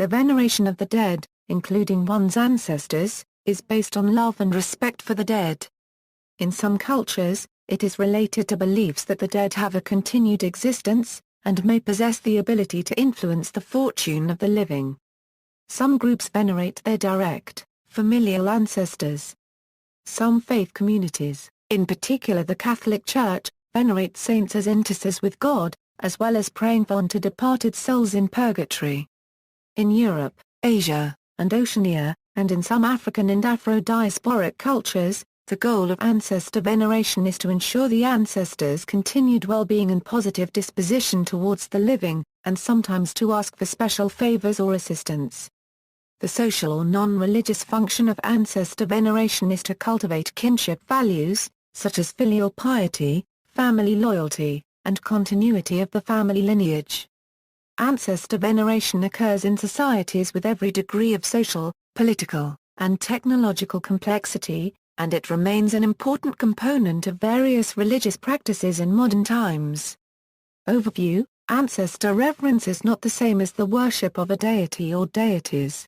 The veneration of the dead, including one's ancestors, is based on love and respect for the dead. In some cultures, it is related to beliefs that the dead have a continued existence, and may possess the ability to influence the fortune of the living. Some groups venerate their direct, familial ancestors. Some faith communities, in particular the Catholic Church, venerate saints as intercessors with God, as well as praying for unto departed souls in purgatory. In Europe, Asia, and Oceania, and in some African and Afro-diasporic cultures, the goal of ancestor veneration is to ensure the ancestors' continued well-being and positive disposition towards the living, and sometimes to ask for special favors or assistance. The social or non-religious function of ancestor veneration is to cultivate kinship values, such as filial piety, family loyalty, and continuity of the family lineage. Ancestor veneration occurs in societies with every degree of social, political, and technological complexity, and it remains an important component of various religious practices in modern times. Overview: ancestor reverence is not the same as the worship of a deity or deities.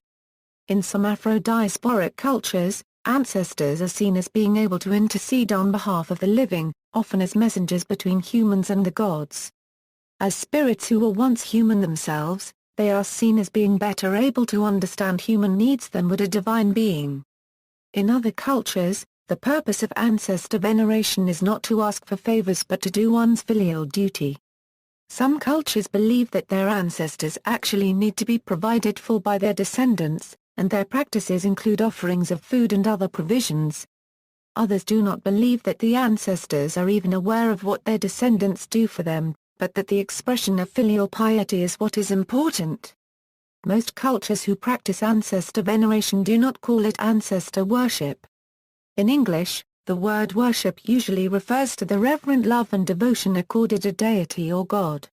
In some Afro-diasporic cultures, ancestors are seen as being able to intercede on behalf of the living, often as messengers between humans and the gods. As spirits who were once human themselves, they are seen as being better able to understand human needs than would a divine being. In other cultures, the purpose of ancestor veneration is not to ask for favors but to do one's filial duty. Some cultures believe that their ancestors actually need to be provided for by their descendants, and their practices include offerings of food and other provisions. Others do not believe that the ancestors are even aware of what their descendants do for them, but that the expression of filial piety is what is important. Most cultures who practice ancestor veneration do not call it ancestor worship. In English, the word worship usually refers to the reverent love and devotion accorded a deity or god.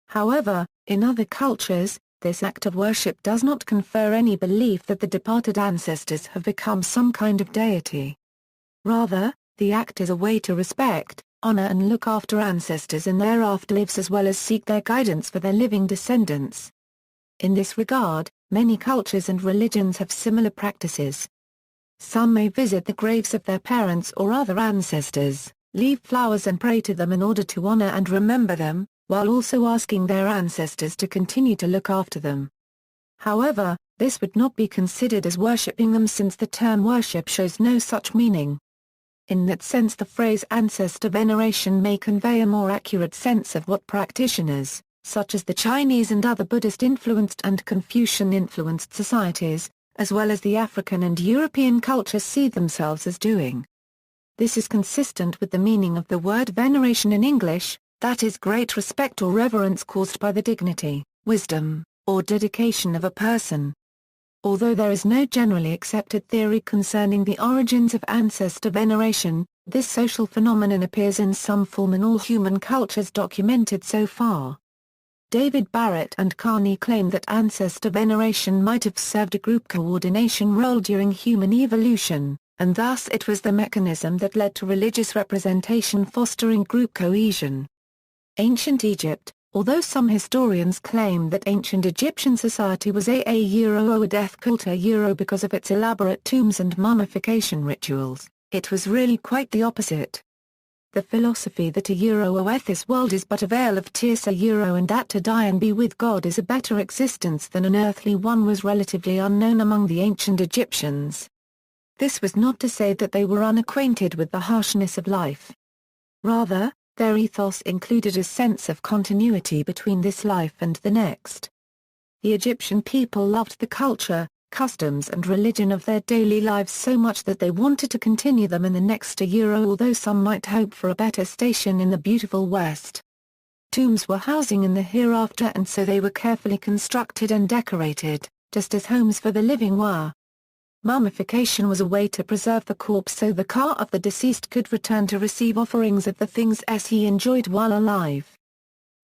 However, in other cultures, this act of worship does not confer any belief that the departed ancestors have become some kind of deity. Rather, the act is a way to respect, honor and look after ancestors in their afterlives as well as seek their guidance for their living descendants. In this regard, many cultures and religions have similar practices. Some may visit the graves of their parents or other ancestors, leave flowers and pray to them in order to honor and remember them, while also asking their ancestors to continue to look after them. However, this would not be considered as worshipping them since the term worship shows no such meaning. In that sense, the phrase ancestor veneration may convey a more accurate sense of what practitioners, such as the Chinese and other Buddhist-influenced and Confucian-influenced societies, as well as the African and European cultures see themselves as doing. This is consistent with the meaning of the word veneration in English, that is great respect or reverence caused by the dignity, wisdom, or dedication of a person. Although there is no generally accepted theory concerning the origins of ancestor veneration, this social phenomenon appears in some form in all human cultures documented so far. David Barrett and Carney claim that ancestor veneration might have served a group coordination role during human evolution, and thus it was the mechanism that led to religious representation fostering group cohesion. Ancient Egypt. Although some historians claim that ancient Egyptian society was a death cult because of its elaborate tombs and mummification rituals, it was really quite the opposite. The philosophy that this world is but a veil of tears and that to die and be with God is a better existence than an earthly one was relatively unknown among the ancient Egyptians. This was not to say that they were unacquainted with the harshness of life. Rather, their ethos included a sense of continuity between this life and the next. The Egyptian people loved the culture, customs and religion of their daily lives so much that they wanted to continue them in the next although some might hope for a better station in the beautiful West. Tombs were housing in the hereafter and so they were carefully constructed and decorated, just as homes for the living were. Mummification was a way to preserve the corpse so the ka of the deceased could return to receive offerings of the things he enjoyed while alive.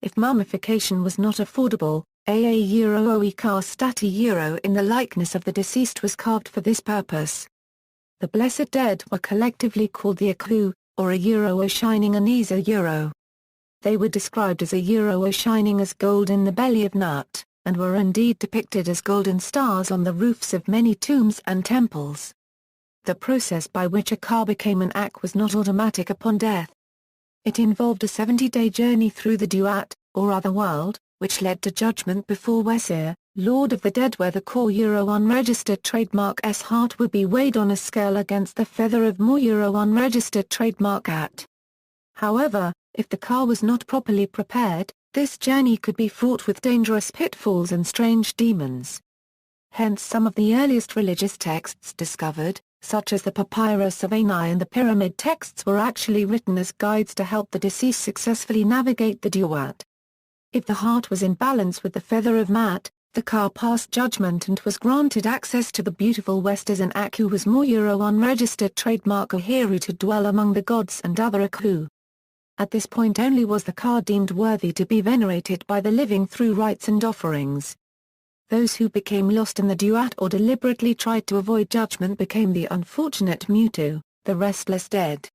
If mummification was not affordable, a statue in the likeness of the deceased was carved for this purpose. The blessed dead were collectively called the Aku, or a shining Anisa. They were described as a shining as gold in the belly of Nut, and were indeed depicted as golden stars on the roofs of many tombs and temples. The process by which a ka became an ak was not automatic upon death. It involved a 70-day journey through the duat, or other world, which led to judgment before Wesir, Lord of the Dead, where the core unregistered trademark S heart would be weighed on a scale against the feather of more unregistered trademark at. However, if the ka was not properly prepared, this journey could be fraught with dangerous pitfalls and strange demons. Hence some of the earliest religious texts discovered, such as the Papyrus of Ani and the Pyramid texts, were actually written as guides to help the deceased successfully navigate the duat. If the heart was in balance with the feather of Mat, the ka passed judgment and was granted access to the beautiful West as an ak who was more unregistered trademark Ahiru to dwell among the gods and other aku. At this point only was the ka deemed worthy to be venerated by the living through rites and offerings. Those who became lost in the duat or deliberately tried to avoid judgment became the unfortunate mutu, the restless dead.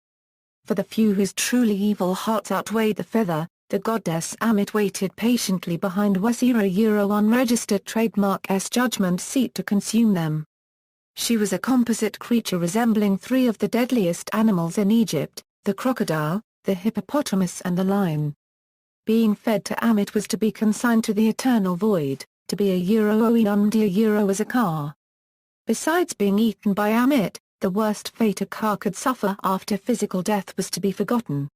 For the few whose truly evil hearts outweighed the feather, the goddess Amit waited patiently behind Wesira unregistered trademark S judgment seat to consume them. She was a composite creature resembling three of the deadliest animals in Egypt, the crocodile, the hippopotamus and the lion. Being fed to Amit was to be consigned to the eternal void, to be a oinumdi as a ka. Besides being eaten by Amit, the worst fate a ka could suffer after physical death was to be forgotten.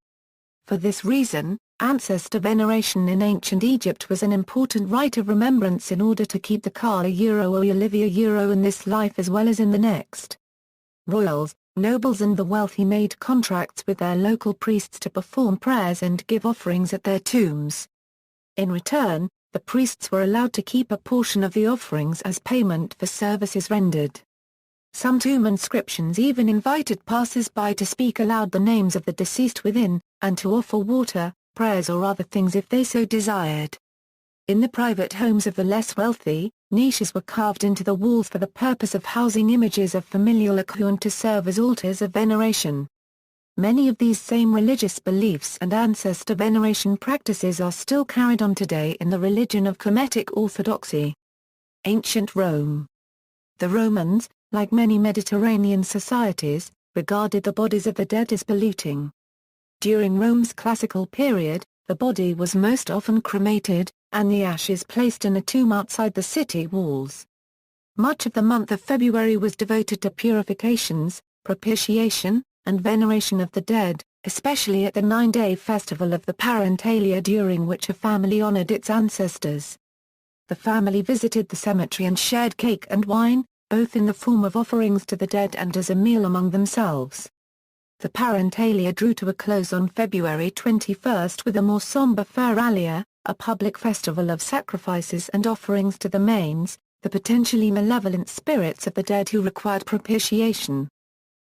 For this reason, ancestor veneration in ancient Egypt was an important rite of remembrance in order to keep the ka Olivia in this life as well as in the next. Royals, nobles and the wealthy made contracts with their local priests to perform prayers and give offerings at their tombs. In return, the priests were allowed to keep a portion of the offerings as payment for services rendered. Some tomb inscriptions even invited passers-by to speak aloud the names of the deceased within, and to offer water, prayers or other things if they so desired. In the private homes of the less wealthy, niches were carved into the walls for the purpose of housing images of familial aku and to serve as altars of veneration. Many of these same religious beliefs and ancestor veneration practices are still carried on today in the religion of Kemetic Orthodoxy. Ancient Rome. The Romans, like many Mediterranean societies, regarded the bodies of the dead as polluting. During Rome's classical period, the body was most often cremated, and the ashes placed in a tomb outside the city walls. Much of the month of February was devoted to purifications, propitiation, and veneration of the dead, especially at the 9-day festival of the Parentalia, during which a family honored its ancestors. The family visited the cemetery and shared cake and wine, both in the form of offerings to the dead and as a meal among themselves. The Parentalia drew to a close on February 21 with a more somber Feralia, a public festival of sacrifices and offerings to the manes, the potentially malevolent spirits of the dead who required propitiation.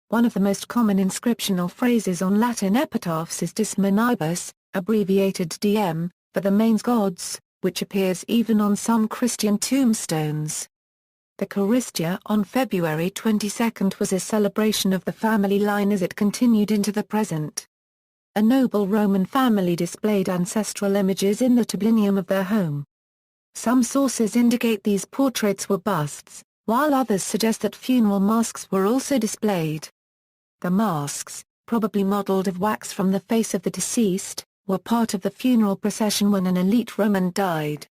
One of the most common inscriptional phrases on Latin epitaphs is Dis Manibus, abbreviated DM, for the manes gods, which appears even on some Christian tombstones. The Charistia on February 22 was a celebration of the family line as it continued into the present. A noble Roman family displayed ancestral images in the tablinum of their home. Some sources indicate these portraits were busts, while others suggest that funeral masks were also displayed. The masks, probably modeled of wax from the face of the deceased, were part of the funeral procession when an elite Roman died.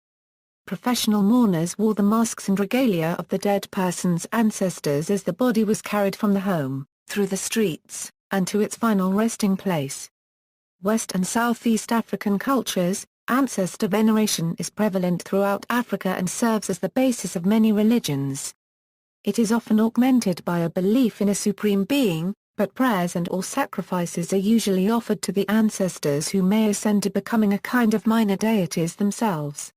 Professional mourners wore the masks and regalia of the dead person's ancestors as the body was carried from the home, through the streets, and to its final resting place. West and Southeast African cultures, ancestor veneration is prevalent throughout Africa and serves as the basis of many religions. It is often augmented by a belief in a supreme being, but prayers and/or sacrifices are usually offered to the ancestors who may ascend to becoming a kind of minor deities themselves.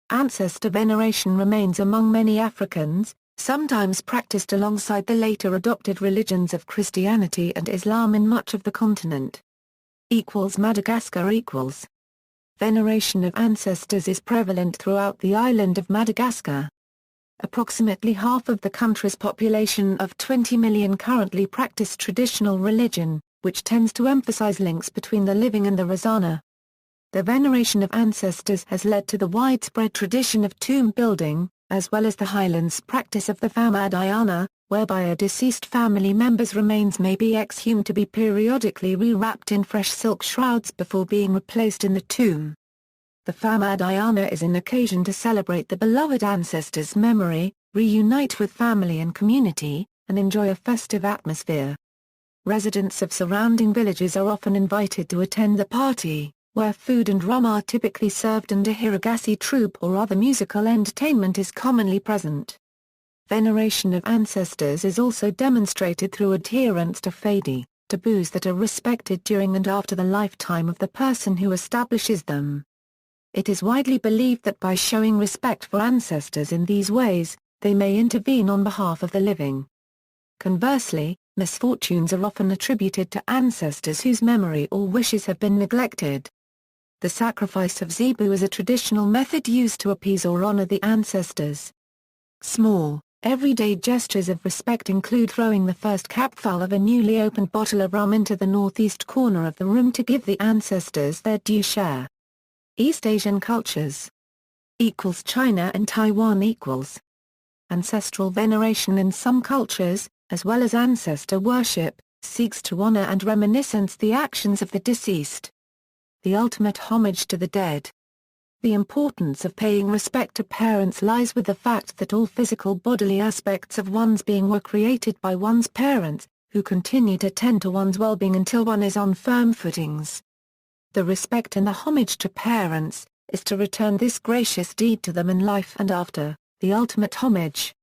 Ancestor veneration remains among many Africans, sometimes practiced alongside the later adopted religions of Christianity and Islam in much of the continent. Madagascar. Veneration of ancestors is prevalent throughout the island of Madagascar. Approximately half of the country's population of 20 million currently practice traditional religion, which tends to emphasize links between the living and the Razana. The veneration of ancestors has led to the widespread tradition of tomb building, as well as the Highlands practice of the Famadayana, whereby a deceased family member's remains may be exhumed to be periodically re-wrapped in fresh silk shrouds before being replaced in the tomb. The Famadayana is an occasion to celebrate the beloved ancestors' memory, reunite with family and community, and enjoy a festive atmosphere. Residents of surrounding villages are often invited to attend the party, where food and rum are typically served and a Hiragasi troupe or other musical entertainment is commonly present. Veneration of ancestors is also demonstrated through adherence to fadi, taboos that are respected during and after the lifetime of the person who establishes them. It is widely believed that by showing respect for ancestors in these ways, they may intervene on behalf of the living. Conversely, misfortunes are often attributed to ancestors whose memory or wishes have been neglected. The sacrifice of zebu is a traditional method used to appease or honor the ancestors. Small, everyday gestures of respect include throwing the first capful of a newly opened bottle of rum into the northeast corner of the room to give the ancestors their due share. East Asian cultures = China and Taiwan = ancestral veneration in some cultures, as well as ancestor worship, seeks to honor and reminiscence the actions of the deceased. The ultimate homage to the dead. The importance of paying respect to parents lies with the fact that all physical bodily aspects of one's being were created by one's parents, who continue to tend to one's well-being until one is on firm footings. The respect and the homage to parents, is to return this gracious deed to them in life and after, the ultimate homage.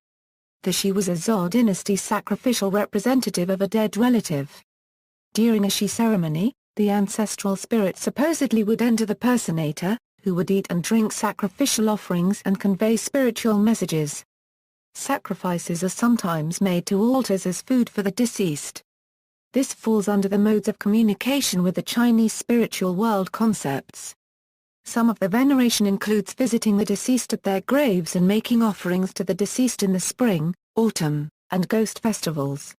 The Shi was a Zhou dynasty sacrificial representative of a dead relative. During a Shi ceremony, the ancestral spirit supposedly would enter the personator, who would eat and drink sacrificial offerings and convey spiritual messages. Sacrifices are sometimes made to altars as food for the deceased. This falls under the modes of communication with the Chinese spiritual world concepts. Some of the veneration includes visiting the deceased at their graves and making offerings to the deceased in the spring, autumn, and ghost festivals.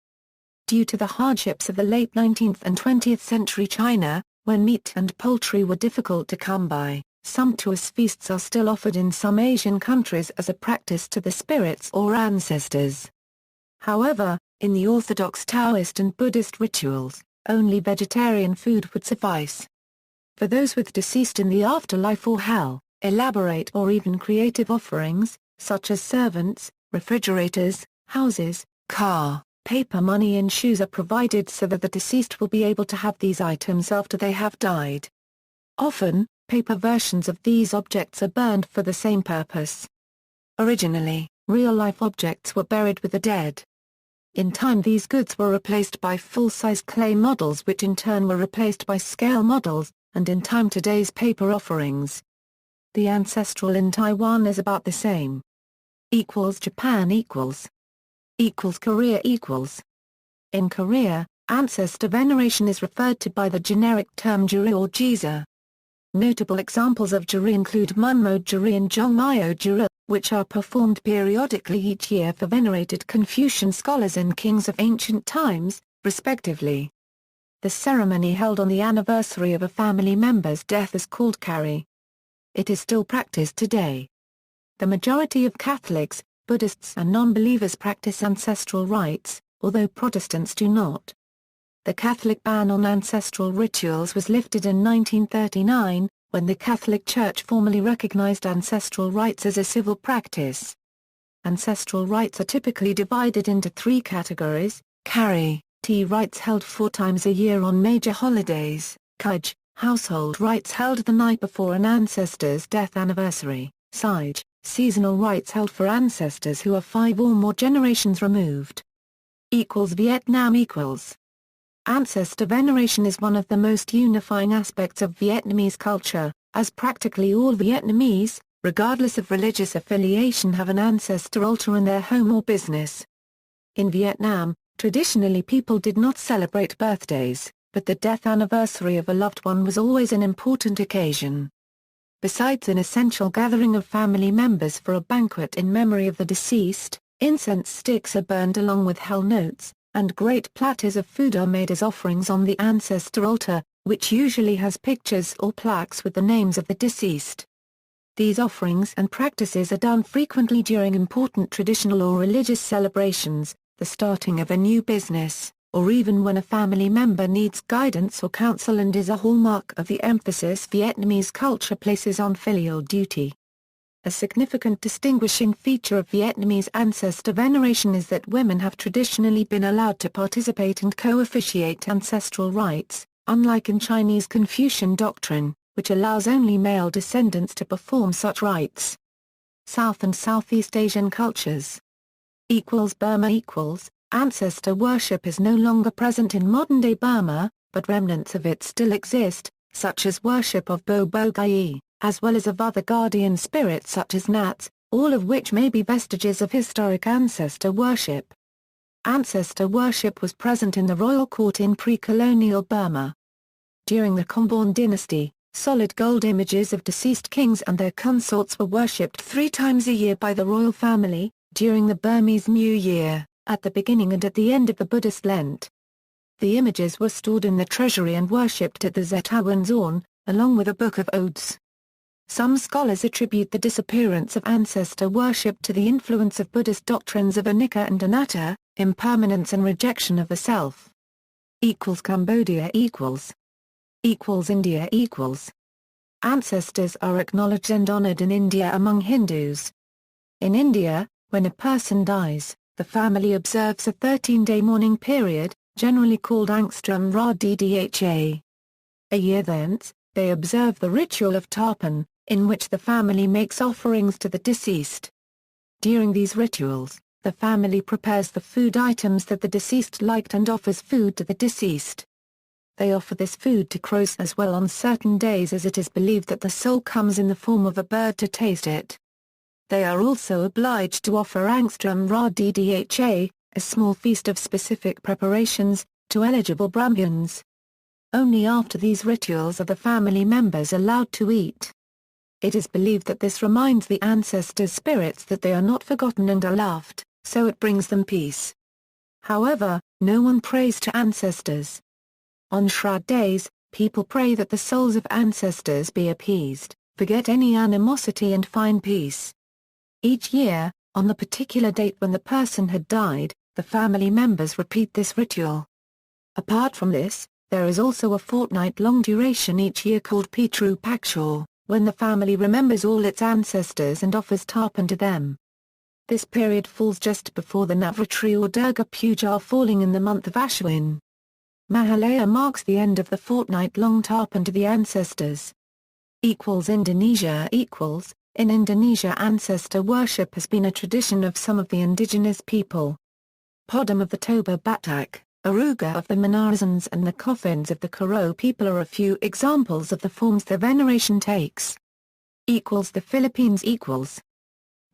Due to the hardships of the late 19th and 20th century China, when meat and poultry were difficult to come by, sumptuous feasts are still offered in some Asian countries as a practice to the spirits or ancestors. However, in the Orthodox Taoist and Buddhist rituals, only vegetarian food would suffice. For those with deceased in the afterlife or hell, elaborate or even creative offerings, such as servants, refrigerators, houses, car, paper money and shoes are provided so that the deceased will be able to have these items after they have died. Often, paper versions of these objects are burned for the same purpose. Originally, real-life objects were buried with the dead. In time these goods were replaced by full-size clay models which in turn were replaced by scale models, and in time today's paper offerings. The ancestral in Taiwan is about the same. Japan Korea In Korea, ancestor veneration is referred to by the generic term juri or jiza. Notable examples of juri include Munmo juri and Jongmyo juri, which are performed periodically each year for venerated Confucian scholars and kings of ancient times, respectively. The ceremony held on the anniversary of a family member's death is called kari. It is still practiced today. The majority of Catholics, Buddhists and non-believers practice ancestral rites, although Protestants do not. The Catholic ban on ancestral rituals was lifted in 1939, when the Catholic Church formally recognized ancestral rites as a civil practice. Ancestral rites are typically divided into three categories: kari, rites held 4 times a year on major holidays; kuj, household rites held the night before an ancestor's death anniversary; sage, seasonal rites held for ancestors who are 5 or more generations removed. Vietnam Ancestor veneration is one of the most unifying aspects of Vietnamese culture, as practically all Vietnamese, regardless of religious affiliation, have an ancestor altar in their home or business. In Vietnam, traditionally people did not celebrate birthdays, but the death anniversary of a loved one was always an important occasion. Besides an essential gathering of family members for a banquet in memory of the deceased, incense sticks are burned along with hell notes, and great platters of food are made as offerings on the ancestor altar, which usually has pictures or plaques with the names of the deceased. These offerings and practices are done frequently during important traditional or religious celebrations, the starting of a new business, or even when a family member needs guidance or counsel, and is a hallmark of the emphasis Vietnamese culture places on filial duty. A significant distinguishing feature of Vietnamese ancestor veneration is that women have traditionally been allowed to participate and co-officiate ancestral rites, unlike in Chinese Confucian doctrine, which allows only male descendants to perform such rites. South and Southeast Asian cultures. Burma Ancestor worship is no longer present in modern-day Burma, but remnants of it still exist, such as worship of Bo Bo Gai, as well as of other guardian spirits such as Nats, all of which may be vestiges of historic ancestor worship. Ancestor worship was present in the royal court in pre-colonial Burma. During the Khomborn dynasty, solid gold images of deceased kings and their consorts were worshipped 3 times a year by the royal family, during the Burmese New Year, at the beginning and at the end of the Buddhist Lent. The images were stored in the treasury and worshipped at the Zetawan Zorn, along with a book of odes. Some scholars attribute the disappearance of ancestor worship to the influence of Buddhist doctrines of anicca and anatta, impermanence and rejection of the self. Cambodia India Ancestors are acknowledged and honored in India among Hindus. In India, when a person dies, the family observes a 13-day mourning period, generally called Angstram Ra-Ddha. A year thence, they observe the ritual of Tarpan, in which the family makes offerings to the deceased. During these rituals, the family prepares the food items that the deceased liked and offers food to the deceased. They offer this food to crows as well on certain days, as it is believed that the soul comes in the form of a bird to taste it. They are also obliged to offer Angstram Ra-Ddha, a small feast of specific preparations, to eligible Brahmins. Only after these rituals are the family members allowed to eat. It is believed that this reminds the ancestors' spirits that they are not forgotten and are loved, so it brings them peace. However, no one prays to ancestors. On Shroud days, people pray that the souls of ancestors be appeased, forget any animosity and find peace. Each year, on the particular date when the person had died, the family members repeat this ritual. Apart from this, there is also a fortnight-long duration each year called Pitru Pakshaw, when the family remembers all its ancestors and offers tarpan to them. This period falls just before the Navratri or Durga Puja, falling in the month of Ashwin. Mahalaya marks the end of the fortnight-long tarpan to the ancestors. Indonesia In Indonesia, ancestor worship has been a tradition of some of the indigenous people. Podam of the Toba Batak, Aruga of the Minarazans and the coffins of the Karo people are a few examples of the forms their veneration takes. The Philippines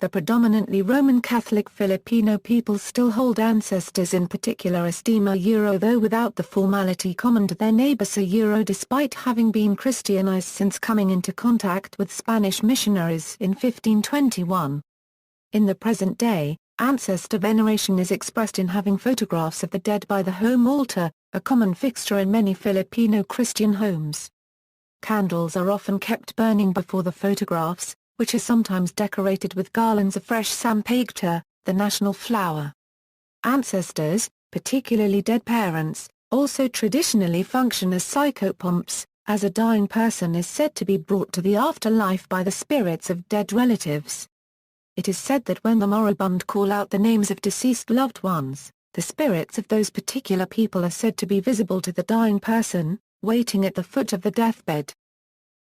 The predominantly Roman Catholic Filipino people still hold ancestors in particular esteem though without the formality common to their neighbors despite having been Christianized since coming into contact with Spanish missionaries in 1521. In the present day, ancestor veneration is expressed in having photographs of the dead by the home altar, a common fixture in many Filipino Christian homes. Candles are often kept burning before the photographs, which are sometimes decorated with garlands of fresh sampagita, the national flower. Ancestors, particularly dead parents, also traditionally function as psychopomps, as a dying person is said to be brought to the afterlife by the spirits of dead relatives. It is said that when the moribund call out the names of deceased loved ones, the spirits of those particular people are said to be visible to the dying person, waiting at the foot of the deathbed.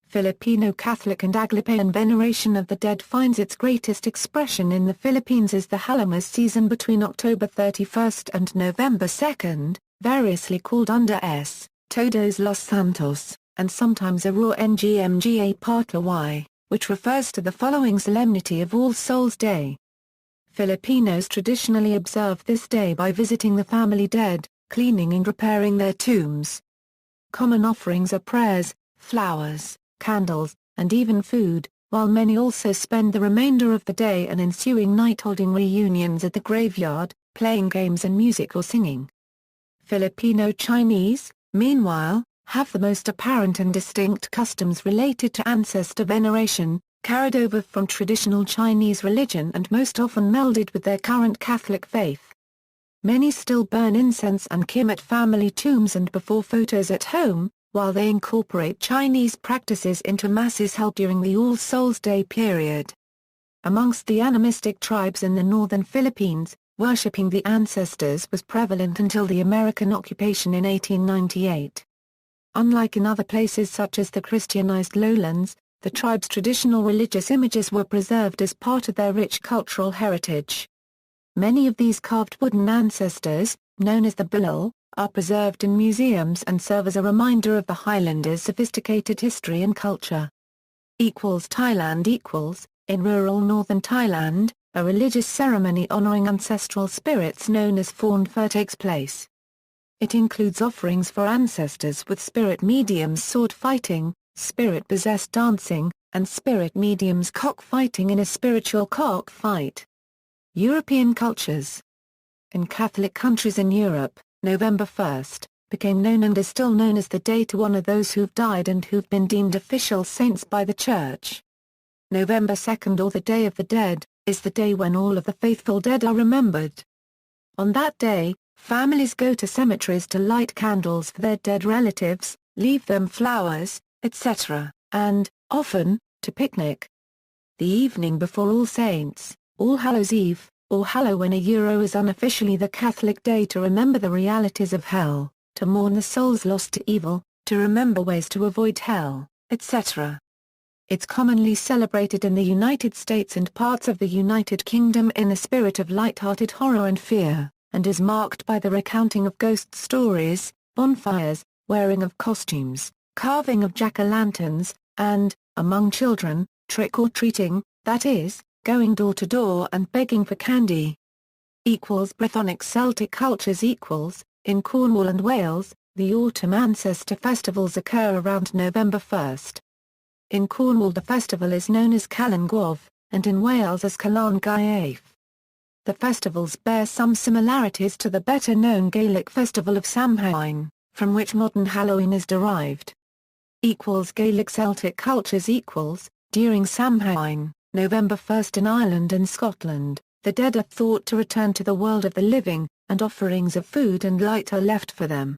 Filipino Catholic and Aglipayan veneration of the dead finds its greatest expression in the Philippines as the Halamas season between October 31 and November 2, variously called under S. Todos los Santos, and sometimes Araw Ngmga Patawai, which refers to the following solemnity of All Souls' Day. Filipinos traditionally observe this day by visiting the family dead, cleaning and repairing their tombs. Common offerings are prayers, flowers, candles, and even food, while many also spend the remainder of the day and ensuing night holding reunions at the graveyard, playing games and music or singing. Filipino Chinese, meanwhile, have the most apparent and distinct customs related to ancestor veneration, carried over from traditional Chinese religion and most often melded with their current Catholic faith. Many still burn incense and kim at family tombs and before photos at home, while they incorporate Chinese practices into masses held during the All Souls' Day period. Amongst the animistic tribes in the northern Philippines, worshipping the ancestors was prevalent until the American occupation in 1898. Unlike in other places such as the Christianized lowlands, the tribe's traditional religious images were preserved as part of their rich cultural heritage. Many of these carved wooden ancestors, known as the bulal, are preserved in museums and serve as a reminder of the Highlanders' sophisticated history and culture. Thailand in rural northern Thailand, a religious ceremony honoring ancestral spirits known as Fawn Fur takes place. It includes offerings for ancestors with spirit mediums sword fighting, spirit-possessed dancing, and spirit mediums cockfighting in a spiritual cockfight. European cultures. In Catholic countries in Europe, November 1st, became known and is still known as the day to honor those who've died and who've been deemed official saints by the Church. November 2nd, or the Day of the Dead, is the day when all of the faithful dead are remembered. On that day, families go to cemeteries to light candles for their dead relatives, leave them flowers, etc., and, often, to picnic. The evening before All Saints, All Hallows Eve, or Halloween is unofficially the Catholic day to remember the realities of hell, to mourn the souls lost to evil, to remember ways to avoid hell, etc. It's commonly celebrated in the United States and parts of the United Kingdom in a spirit of light-hearted horror and fear, and is marked by the recounting of ghost stories, bonfires, wearing of costumes, carving of jack-o'-lanterns, and, among children, trick-or-treating, that is, going door to door and begging for candy. Brythonic Celtic cultures in Cornwall and Wales, the autumn ancestor festivals occur around November 1st. In Cornwall the festival is known as Calan Gaeaf, and in Wales as Calan Gaeaf. The festivals bear some similarities to the better-known Gaelic festival of Samhain, from which modern Halloween is derived. Gaelic Celtic cultures during Samhain, November 1st in Ireland and Scotland, the dead are thought to return to the world of the living, and offerings of food and light are left for them.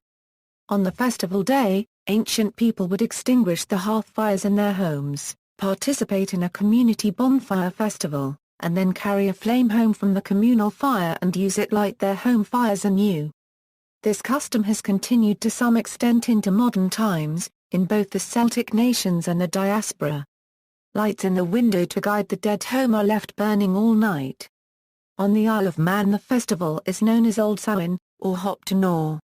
On the festival day, ancient people would extinguish the hearth fires in their homes, participate in a community bonfire festival, and then carry a flame home from the communal fire and use it light their home fires anew. This custom has continued to some extent into modern times, in both the Celtic nations and the diaspora. Lights in the window to guide the dead home are left burning all night. On the Isle of Man the festival is known as Old Samhain, or Hop to Gnaw.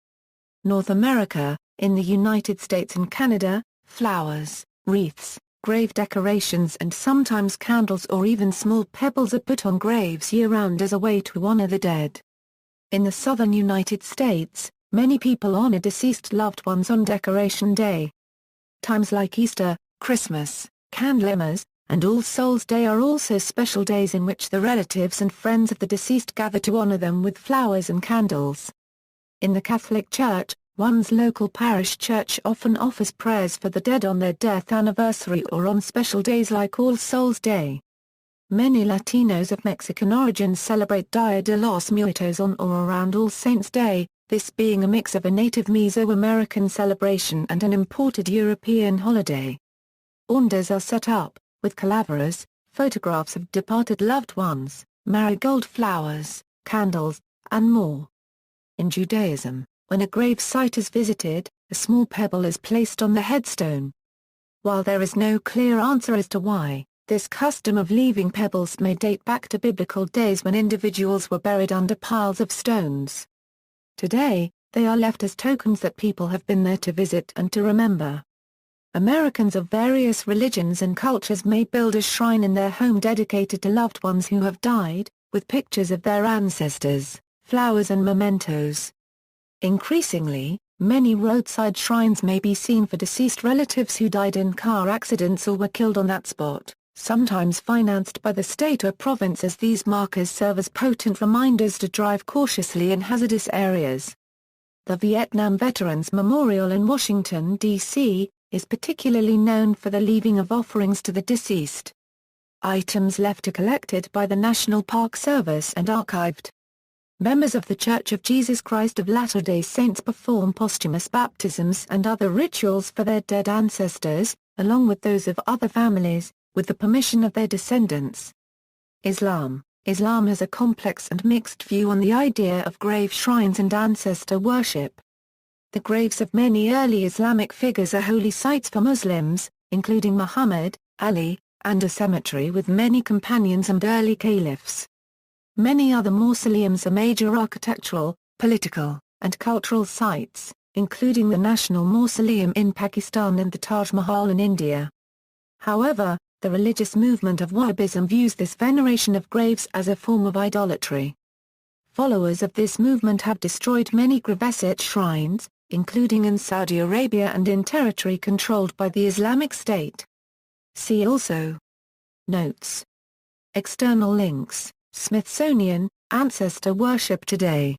North America, in the United States and Canada, flowers, wreaths, grave decorations and sometimes candles or even small pebbles are put on graves year-round as a way to honor the dead. In the southern United States, many people honor deceased loved ones on Decoration Day. Times like Easter, Christmas, Candlemas, and All Souls' Day are also special days in which the relatives and friends of the deceased gather to honor them with flowers and candles. In the Catholic Church, one's local parish church often offers prayers for the dead on their death anniversary or on special days like All Souls' Day. Many Latinos of Mexican origin celebrate Dia de los Muertos on or around All Saints' Day, this being a mix of a native Mesoamerican celebration and an imported European holiday. Urns are set up, with calaveras, photographs of departed loved ones, marigold flowers, candles, and more. In Judaism, when a grave site is visited, a small pebble is placed on the headstone. While there is no clear answer as to why, this custom of leaving pebbles may date back to biblical days when individuals were buried under piles of stones. Today, they are left as tokens that people have been there to visit and to remember. Americans of various religions and cultures may build a shrine in their home dedicated to loved ones who have died, with pictures of their ancestors, flowers and mementos. Increasingly, many roadside shrines may be seen for deceased relatives who died in car accidents or were killed on that spot, sometimes financed by the state or province, as these markers serve as potent reminders to drive cautiously in hazardous areas. the Vietnam Veterans Memorial in Washington, D.C., is particularly known for the leaving of offerings to the deceased. Items left are collected by the National Park Service and archived. Members of The Church of Jesus Christ of Latter-day Saints perform posthumous baptisms and other rituals for their dead ancestors, along with those of other families, with the permission of their descendants. Islam has a complex and mixed view on the idea of grave shrines and ancestor worship. The graves of many early Islamic figures are holy sites for Muslims, including Muhammad, Ali, and a cemetery with many companions and early caliphs. Many other mausoleums are major architectural, political, and cultural sites, including the National Mausoleum in Pakistan and the Taj Mahal in India. However, the religious movement of Wahhabism views this veneration of graves as a form of idolatry. Followers of this movement have destroyed many gravesite shrines, including in Saudi Arabia and in territory controlled by the Islamic State. See also. Notes. External links: Smithsonian, Ancestor Worship Today.